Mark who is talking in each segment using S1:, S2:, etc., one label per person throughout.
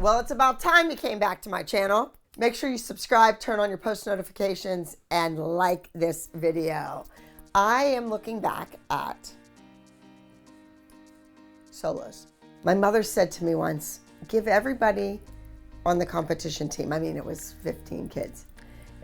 S1: Well, it's about time you came back to my channel. Make sure you subscribe, turn on your post notifications, and like this video. I am looking back at solos. My mother said to me once, give everybody on the competition team, I mean, it was 15 kids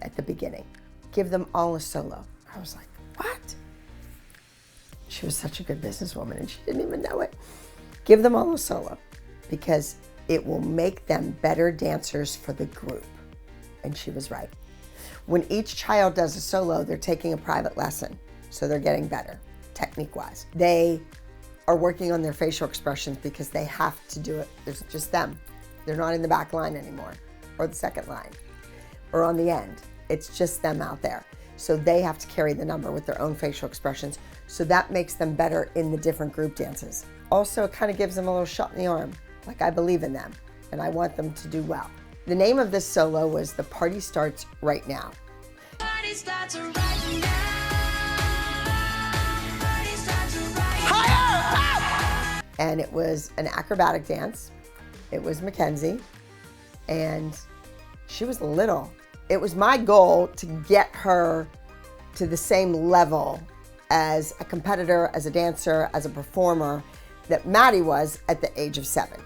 S1: at the beginning, give them all a solo. I was like, what? She was such a good businesswoman and she didn't even know it. Give them all a solo because it will make them better dancers for the group. And she was right. When each child does a solo, they're taking a private lesson. So they're getting better, technique-wise. They are working on their facial expressions because they have to do it. There's just them. They're not in the back line anymore, or the second line, or on the end. It's just them out there. So they have to carry the number with their own facial expressions. So that makes them better in the different group dances. Also, it kind of gives them a little shot in the arm. Like, I believe in them and I want them to do well. The name of this solo was The Party Starts Right Now. Party starts right now. Party starts right now. Higher! And it was an acrobatic dance. It was Mackenzie and she was little. It was my goal to get her to the same level as a competitor, as a dancer, as a performer that Maddie was at the age of 7.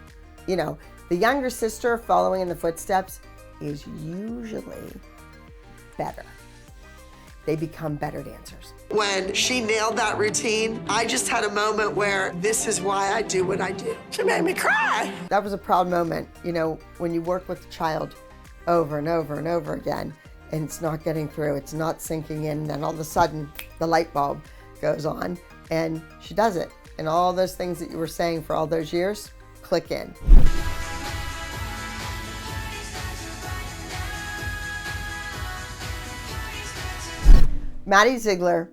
S1: You know, the younger sister following in the footsteps is usually better. They become better dancers.
S2: When she nailed that routine, I just had a moment where this is why I do what I do. She made me cry.
S1: That was a proud moment, you know, when you work with a child over and over and over again, and it's not getting through, it's not sinking in, and then all of a sudden the light bulb goes on and she does it. And all those things that you were saying for all those years, click in. Maddie Ziegler,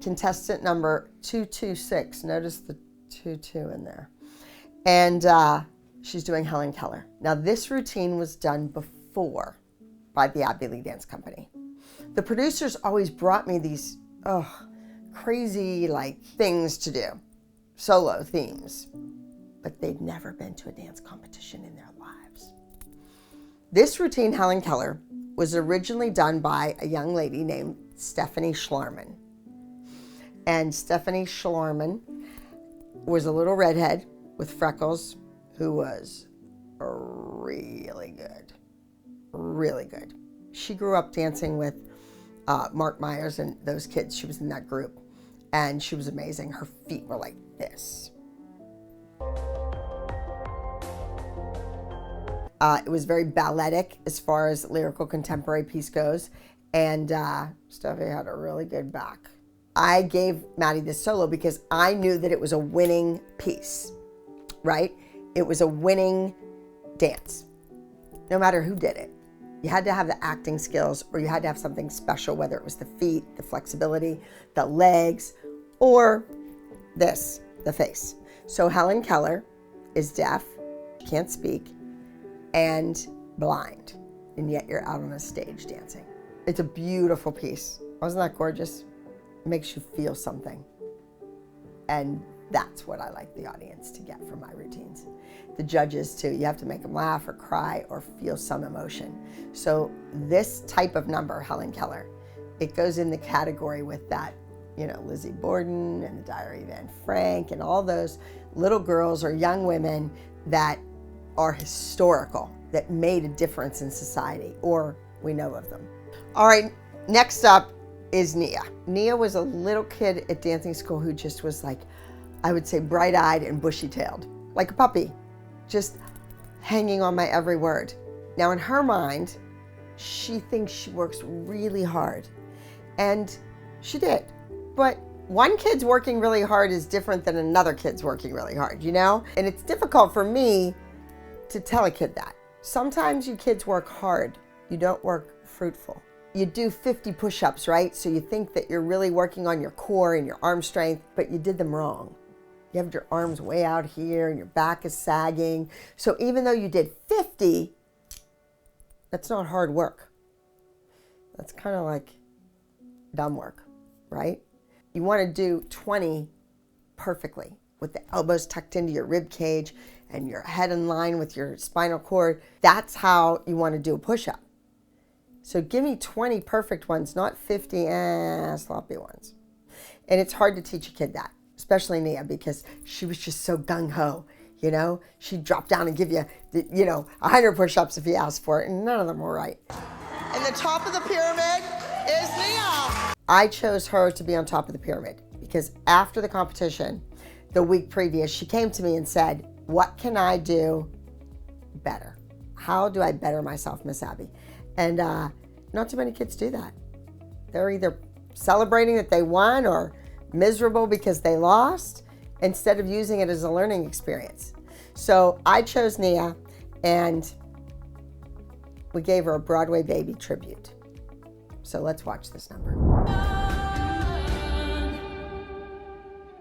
S1: contestant number 226. Notice the 22 in there. And she's doing Helen Keller. Now this routine was done before by the APPAREL Dance Company. The producers always brought me these crazy like things to do, solo themes, but they'd never been to a dance competition in their lives. This routine, Helen Keller, was originally done by a young lady named Stephanie Schlarman. And Stephanie Schlarman was a little redhead with freckles who was really good, really good. She grew up dancing with Mark Myers and those kids. She was in that group and she was amazing. Her feet were like this. It was very balletic as far as lyrical contemporary piece goes. And Steffi had a really good back. I gave Maddie this solo because I knew that it was a winning piece, right? It was a winning dance, no matter who did it. You had to have the acting skills or you had to have something special, whether it was the feet, the flexibility, the legs, or this, the face. So Helen Keller is deaf, can't speak, and blind, and yet you're out on a stage dancing. It's a beautiful piece. Wasn't that gorgeous? It makes you feel something. And that's what I like the audience to get from my routines. The judges too, you have to make them laugh or cry or feel some emotion. So this type of number, Helen Keller, it goes in the category with that, you know, Lizzie Borden and the Diary of Anne Frank and all those little girls or young women that are historical, that made a difference in society, or we know of them. All right, next up is Nia. Nia was a little kid at dancing school who just was like, I would say bright-eyed and bushy-tailed, like a puppy, just hanging on my every word. Now in her mind, she thinks she works really hard, and she did. But one kid's working really hard is different than another kid's working really hard, you know? And it's difficult for me to tell a kid that. Sometimes you kids work hard, you don't work fruitful. You do 50 push-ups, right? So you think that you're really working on your core and your arm strength, but you did them wrong. You have your arms way out here and your back is sagging. So even though you did 50, that's not hard work. That's kind of like dumb work, right? You want to do 20 perfectly, with the elbows tucked into your rib cage and your head in line with your spinal cord. That's how you want to do a push-up. So give me 20 perfect ones, not 50 sloppy ones. And it's hard to teach a kid that, especially Nia, because she was just so gung-ho, you know? She'd drop down and give you, 100 push-ups if you asked for it, and none of them were right.
S2: And the top of the pyramid is Nia.
S1: I chose her to be on top of the pyramid because after the competition, the week previous, she came to me and said, what can I do better? How do I better myself, Miss Abby? And not too many kids do that. They're either celebrating that they won or miserable because they lost instead of using it as a learning experience. So I chose Nia and we gave her a Broadway baby tribute. So let's watch this number.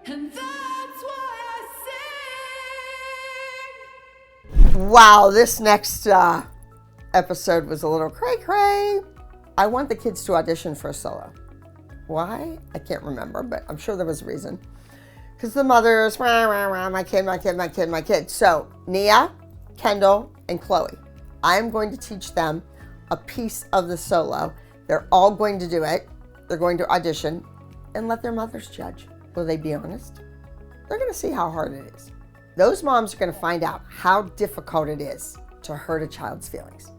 S3: And that's why I sing.
S1: Wow, this next episode was a little cray-cray. I want the kids to audition for a solo. Why? I can't remember, but I'm sure there was a reason. Because the mothers, rah, rah, rah, my kid, my kid, my kid, my kid. So Nia, Kendall, and Chloe, I'm going to teach them a piece of the solo. They're all going to do it. They're going to audition and let their mothers judge. Will they be honest? They're going to see how hard it is. Those moms are going to find out how difficult it is to hurt a child's feelings.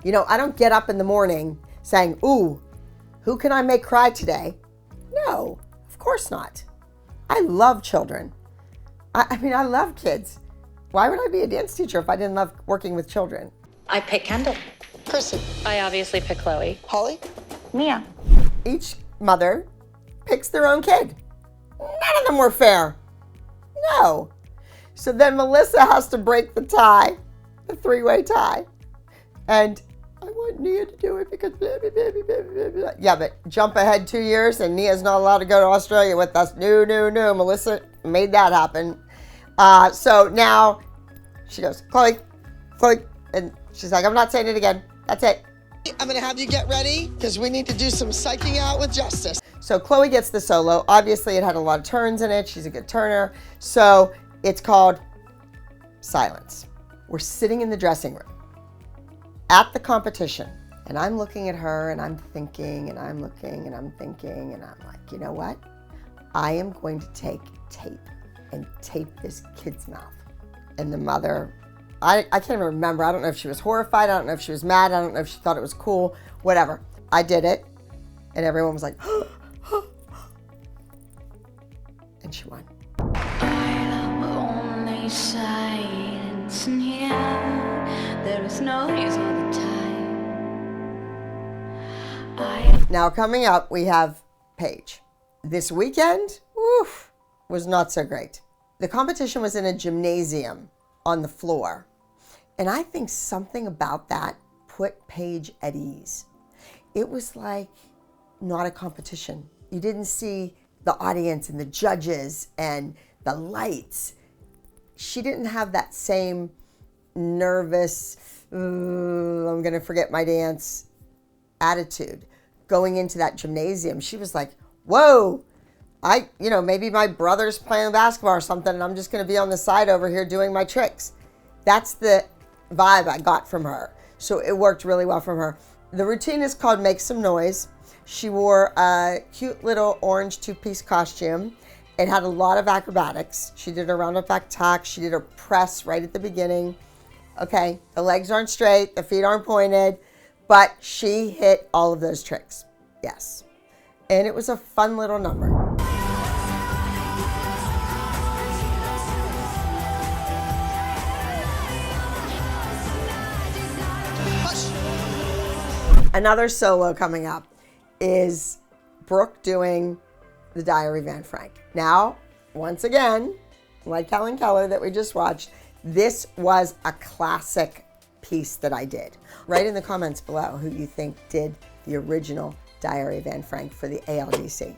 S1: You know, I don't get up in the morning saying, ooh, who can I make cry today? No, of course not. I love children. I mean, I love kids. Why would I be a dance teacher if I didn't love working with children?
S4: I pick Kendall.
S2: Kristen.
S4: I obviously pick Chloe.
S2: Holly.
S4: Mia.
S1: Each mother picks their own kid. None of them were fair. No. So then Melissa has to break the tie, the three-way tie. And I want Nia to do it because blah, blah, blah, blah, blah, blah. Yeah, but jump ahead 2 years and Nia's not allowed to go to Australia with us. No. Melissa made that happen. So now she goes, Chloe, and she's like, I'm not saying it again. That's it.
S2: I'm gonna have you get ready because we need to do some psyching out with Justice.
S1: So Chloe gets the solo. Obviously it had a lot of turns in it. She's a good turner. So it's called Silence. We're sitting in the dressing room at the competition. And I'm looking at her and I'm thinking and I'm looking and I'm thinking and I'm like, you know what? I am going to take tape and tape this kid's mouth. And the mother, I can't even remember. I don't know if she was horrified. I don't know if she was mad. I don't know if she thought it was cool, whatever. I did it. And everyone was like, and she won.
S3: I love only silence in here. There is noise all the time.
S1: Now coming up, we have Paige. This weekend, was not so great. The competition was in a gymnasium on the floor. And I think something about that put Paige at ease. It was like not a competition. You didn't see the audience and the judges and the lights. She didn't have that same nervous, I'm gonna forget my dance attitude. Going into that gymnasium, she was like, whoa, maybe my brother's playing basketball or something and I'm just gonna be on the side over here doing my tricks. That's the vibe I got from her. So it worked really well from her. The routine is called Make Some Noise. She wore a cute little orange two-piece costume. It had a lot of acrobatics. She did her round-up back tuck. She did her press right at the beginning. Okay, the legs aren't straight, the feet aren't pointed, but she hit all of those tricks. Yes. And it was a fun little number. Another solo coming up is Brooke doing the Diary of Anne Frank. Now, once again, like Helen Keller that we just watched, this was a classic piece that I did. Write in the comments below who you think did the original Diary of Anne Frank for the ALDC.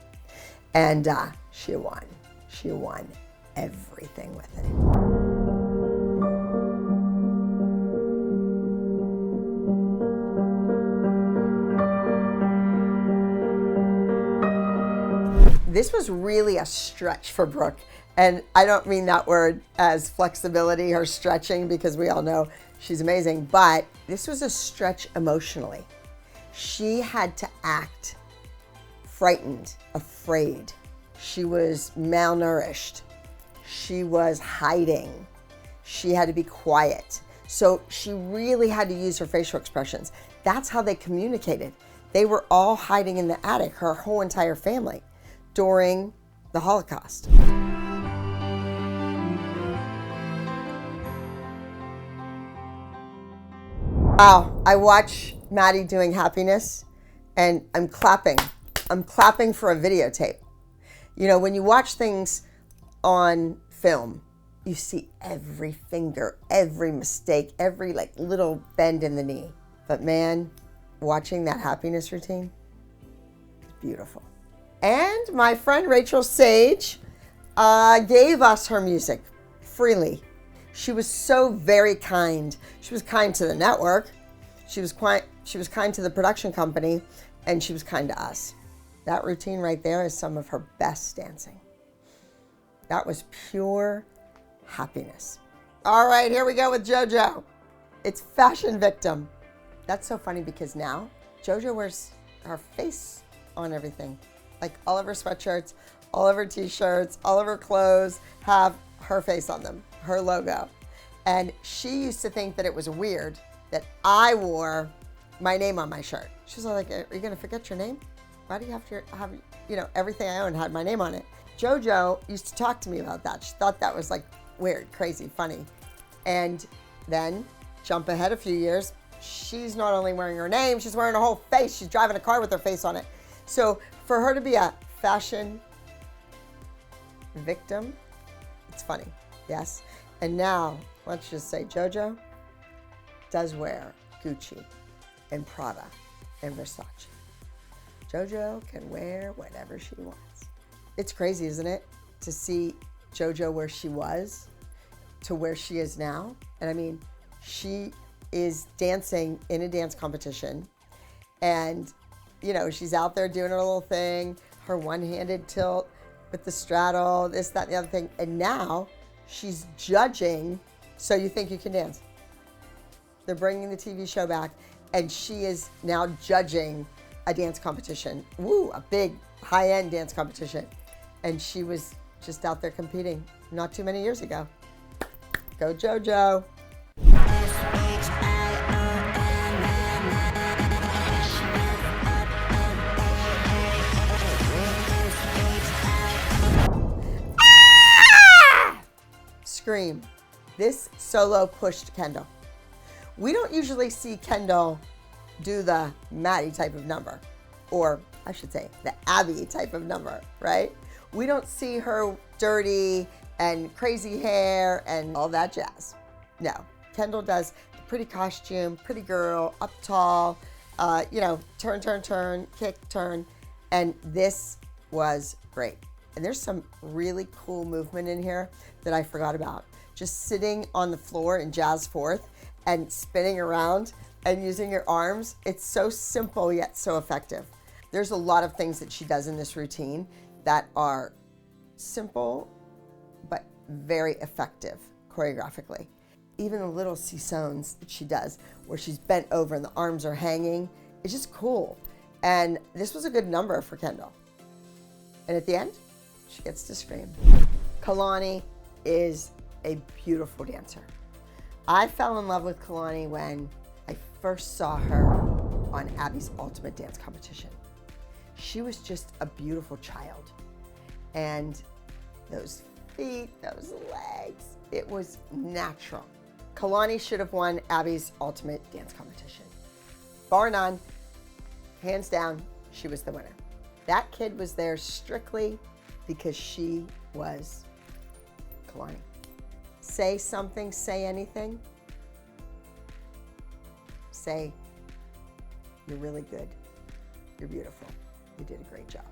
S1: And she won. She won everything with it. This was really a stretch for Brooke And I don't mean that word as flexibility or stretching, because we all know she's amazing, but this was a stretch emotionally. She had to act frightened, afraid. She was malnourished. She was hiding. She had to be quiet. So she really had to use her facial expressions. That's how they communicated. They were all hiding in the attic, her whole entire family, during the Holocaust. Wow, I watch Maddie doing happiness and I'm clapping. I'm clapping for a videotape. You know, when you watch things on film, you see every finger, every mistake, every like little bend in the knee. But man, watching that happiness routine is beautiful. And my friend Rachel Sage gave us her music freely. She was so very kind. She was kind to the network. She was kind to the production company, and she was kind to us. That routine right there is some of her best dancing. That was pure happiness. All right, here we go with JoJo. It's Fashion Victim. That's so funny because now JoJo wears her face on everything. Like all of her sweatshirts, all of her t-shirts, all of her clothes have her face on them, her logo. And she used to think that it was weird that I wore my name on my shirt. She was like, are you gonna forget your name? Why do you have to have, you know, everything I own had my name on it? JoJo used to talk to me about that. She thought that was like weird, crazy, funny. And then jump ahead a few years, she's not only wearing her name, she's wearing her whole face. She's driving a car with her face on it. So for her to be a fashion victim, it's funny, yes? And now, let's just say JoJo does wear Gucci and Prada and Versace. JoJo can wear whatever she wants. It's crazy, isn't it? To see JoJo where she was to where she is now. And I mean, she is dancing in a dance competition and, you know, she's out there doing her little thing, her one-handed tilt with the straddle, this, that, and the other thing. And now she's judging So You Think You Can Dance. They're bringing the TV show back, and she is now judging a dance competition. Woo, a big high-end dance competition. And she was just out there competing not too many years ago. Go JoJo. Scream. This solo pushed Kendall. We don't usually see Kendall do the Maddie type of number, or I should say the Abby type of number, right? We don't see her dirty and crazy hair and all that jazz. No, Kendall does the pretty costume, pretty girl, up tall, you know, turn, turn, turn, kick, turn, and this was great. And there's some really cool movement in here that I forgot about. Just sitting on the floor in jazz fourth and spinning around and using your arms. It's so simple yet so effective. There's a lot of things that she does in this routine that are simple but very effective choreographically. Even the little sissons that she does where she's bent over and the arms are hanging, it's just cool. And this was a good number for Kendall. And at the end, she gets to scream. Kalani is a beautiful dancer. I fell in love with Kalani when I first saw her on Abby's Ultimate Dance Competition. She was just a beautiful child. And those feet, those legs, it was natural. Kalani should have won Abby's Ultimate Dance Competition. Bar none, hands down, she was the winner. That kid was there strictly because she was Kalani. Say something, say anything. Say, you're really good, you're beautiful, you did a great job.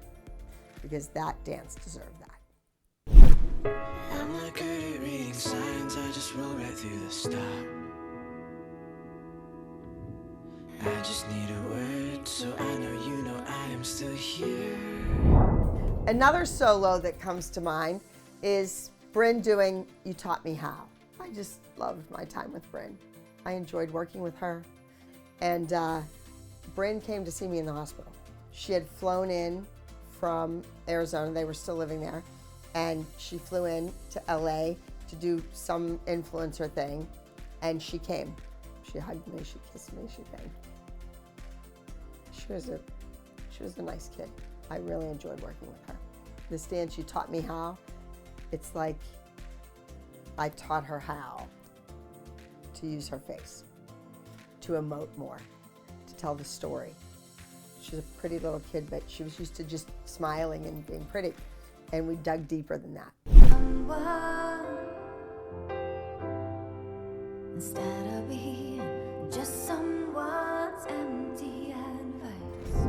S1: Because that dance deserved that.
S5: I'm not good at reading signs, I just roll right through the stop. I just need a word so I know you know I am still here.
S1: Another solo that comes to mind is Brynn doing You Taught Me How. I just loved my time with Brynn. I enjoyed working with her. And Brynn came to see me in the hospital. She had flown in from Arizona. They were still living there. And she flew in to LA to do some influencer thing. And she came. She hugged me, she kissed me, she thanked me. She was a nice kid. I really enjoyed working with her. This dance, You Taught Me How, it's like I taught her how to use her face, to emote more, to tell the story. She's a pretty little kid, but she was used to just smiling and being pretty. And we dug deeper than that.
S3: Instead of being just someone's empty advice.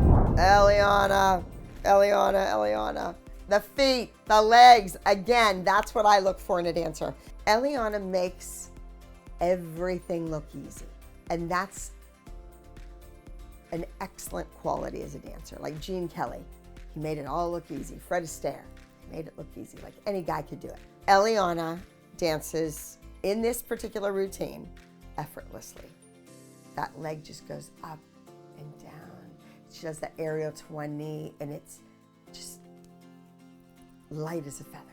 S1: Eliana. The feet, the legs, again, that's what I look for in a dancer. Eliana makes everything look easy. And that's an excellent quality as a dancer. Like Gene Kelly, he made it all look easy. Fred Astaire, he made it look easy. Like any guy could do it. Eliana dances in this particular routine effortlessly. That leg just goes up and down. She does the aerial to one knee, and it's just light as a feather.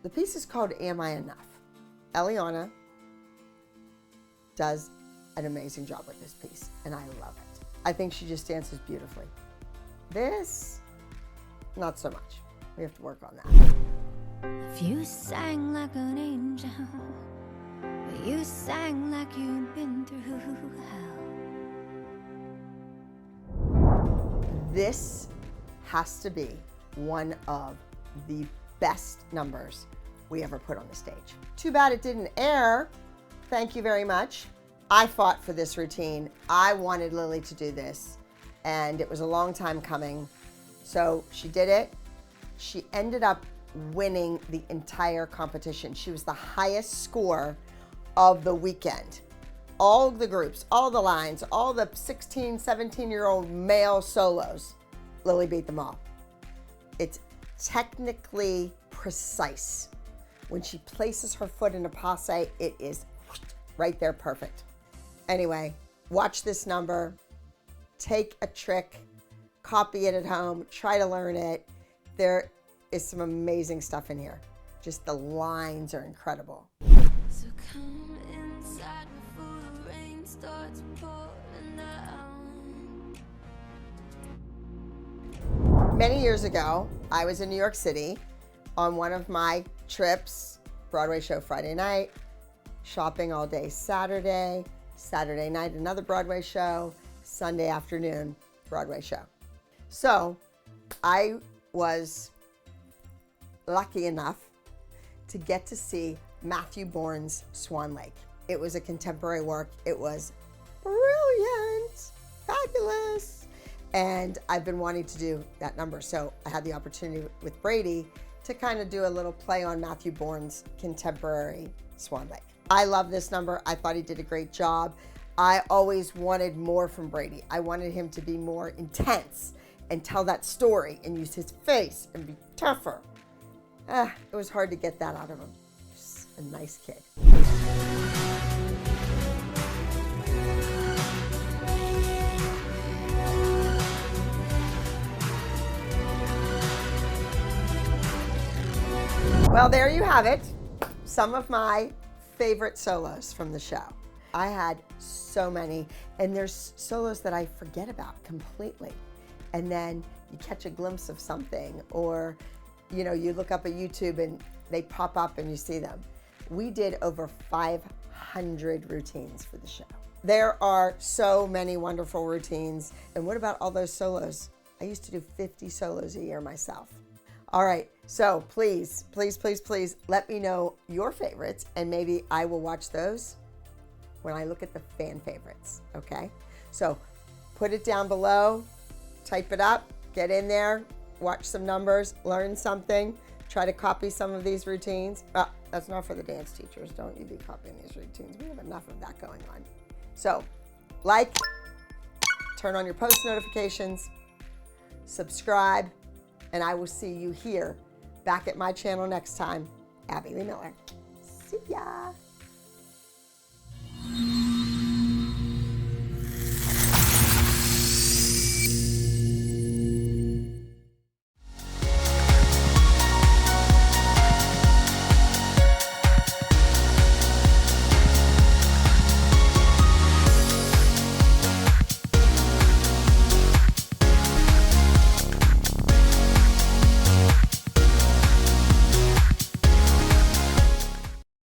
S1: The piece is called Am I Enough? Eliana does an amazing job with this piece, and I love it. I think she just dances beautifully. This, not so much. We have to work on that.
S3: If you sang like an angel, but you sang like you'd been through hell.
S1: This has to be one of the best numbers we ever put on the stage. Too bad it didn't air. Thank you very much. I fought for this routine. I wanted Lily to do this, and it was a long time coming. So she did it. She ended up winning the entire competition. She was the highest score of the weekend. All the groups, all the lines, all the 16, 17-year-old male solos, Lily beat them all. It's technically precise. When she places her foot in a passe, it is right there perfect. Anyway, watch this number, take a trick, copy it at home, try to learn it. There is some amazing stuff in here. Just the lines are incredible.
S3: So come inside before the rain starts pouring down.
S1: Many years ago, I was in New York City on one of my trips, Broadway show Friday night, shopping all day Saturday, Saturday night another Broadway show, Sunday afternoon Broadway show. So I was lucky enough to get to see Matthew Bourne's Swan Lake. It was a contemporary work. It was brilliant, fabulous. And I've been wanting to do that number. So I had the opportunity with Brady to kind of do a little play on Matthew Bourne's contemporary Swan Lake. I love this number. I thought he did a great job. I always wanted more from Brady. I wanted him to be more intense and tell that story and use his face and be tougher. It was hard to get that out of him. Just a nice kid. Well, there you have it. Some of my favorite solos from the show. I had so many, and there's solos that I forget about completely. And then you catch a glimpse of something, or you know, you look up at YouTube and they pop up and you see them. We did over 500 routines for the show. There are so many wonderful routines. And what about all those solos? I used to do 50 solos a year myself. All right, so please, please, please, please let me know your favorites, and maybe I will watch those when I look at the fan favorites, okay? So put it down below, type it up, get in there, watch some numbers, learn something, try to copy some of these routines. That's not for the dance teachers. Don't you be copying these routines. We have enough of that going on. So like, turn on your post notifications, subscribe, and I will see you here back at my channel next time Abby Lee Miller. See ya.